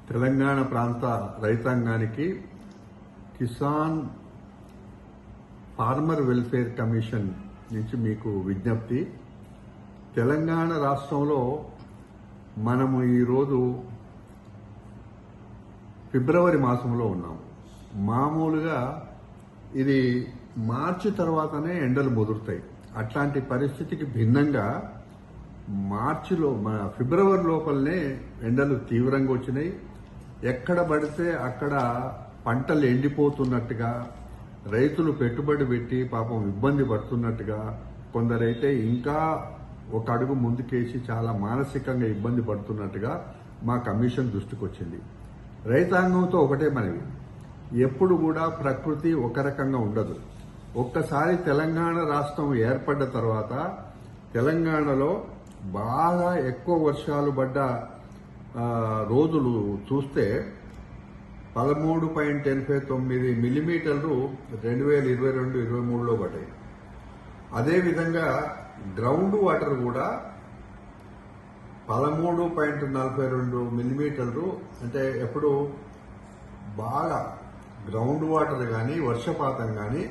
తెలంగాణ ప్రాంత రైతాంగానికి Kisan farmer welfare commission నుంచి మీకు విజ్ఞప్తి. తెలంగాణ రాష్ట్రంలో మనము ఈరోజు ఫిబ్రవరి మాసంలో ఉన్నాం. మామూలుగా ఇది మార్చి తర్వాతనే ఎండలు ముదురుతాయి. అట్లాంటి పరిస్థితికి భిన్నంగా ఫిబ్రవరి లోపలనే ఎండలు తీవ్రంగా వచ్చినాయి. ఎక్కడ పడితే అక్కడ పంటలు ఎండిపోతున్నట్టుగా, రైతులు పెట్టుబడి పెట్టి పాపం ఇబ్బంది పడుతున్నట్టుగా, కొందరైతే ఇంకా ఒక అడుగు ముందుకేసి చాలా మానసికంగా ఇబ్బంది పడుతున్నట్టుగా మా కమిషన్ దృష్టికి వచ్చింది. రైతాంగంతో ఒకటే మనవి, ఎప్పుడు కూడా ప్రకృతి ఒక రకంగా ఉండదు. ఒక్కసారి తెలంగాణ రాష్ట్రం ఏర్పడ్డ తర్వాత తెలంగాణలో బాగా ఎక్కువ వర్షాలు పడ్డ రోజులు చూస్తే 13.89 మిల్లీమీటర్లు 2022-23లో పడ్డాయి. అదేవిధంగా గ్రౌండ్ వాటర్ కూడా 13.42 మిల్లీమీటర్లు, అంటే ఎప్పుడు బాగా గ్రౌండ్ వాటర్ కానీ వర్షపాతం కానీ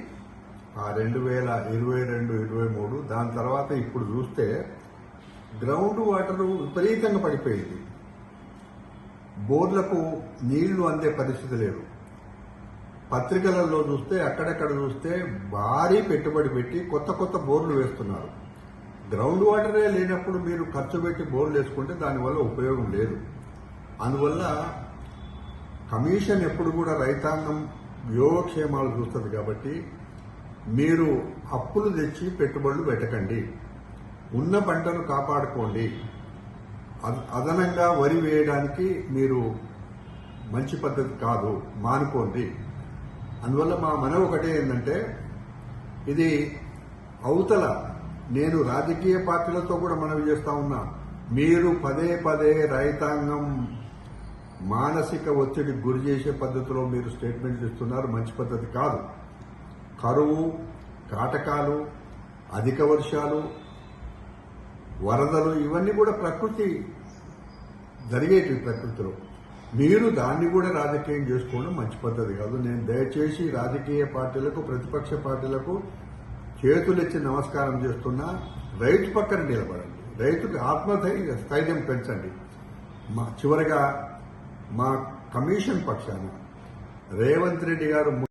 2022-23, దాని తర్వాత ఇప్పుడు చూస్తే గ్రౌండ్ వాటర్ విపరీతంగా పడిపోయింది. బోర్లకు నీళ్లు అందే పరిస్థితి లేదు. పత్రికలలో చూస్తే అక్కడెక్కడ చూస్తే భారీ పెట్టుబడి పెట్టి కొత్త కొత్త బోర్లు వేస్తున్నారు. గ్రౌండ్ వాటరే లేనప్పుడు మీరు ఖర్చు పెట్టి బోర్లు వేసుకుంటే దానివల్ల ఉపయోగం లేదు. అందువల్ల కమిషన్ ఎప్పుడు కూడా రైతాంగం యోగక్షేమాలు చూస్తుంది. కాబట్టి మీరు అప్పులు తెచ్చి పెట్టుబడులు పెట్టకండి, ఉన్న పంటను కాపాడుకోండి. అదనంగా వరి వేయడానికి మీరు మంచి పద్ధతి కాదు, మానుకోండి. అందువల్ల మా మనవి ఒకటే ఏంటంటే, ఇది అవతల నేను రాజకీయ పార్టీలతో కూడా మనవి చేస్తా ఉన్నా, మీరు పదే పదే రైతాంగం మానసిక ఒత్తిడికి గురి చేసే పద్ధతిలో మీరు స్టేట్మెంట్లు ఇస్తున్నారు. మంచి పద్ధతి కాదు. కరువు, కాటకాలు, అధిక వర్షాలు, వరదలు ఇవన్నీ కూడా ప్రకృతి జరిగేటివి. ప్రకృతిలో మీరు దాన్ని కూడా రాజకీయం చేసుకోవడం మంచి పద్ధతి కాదు. నేను దయచేసి రాజకీయ పార్టీలకు, ప్రతిపక్ష పార్టీలకు చేతులెచ్చి నమస్కారం చేస్తున్నా, రైతు పక్కన నిలబడండి, రైతుకు ఆత్మస్థైర్యం పెంచండి. చివరిగా మా కమిషన్ పక్షాన రేవంత్ రెడ్డి గారు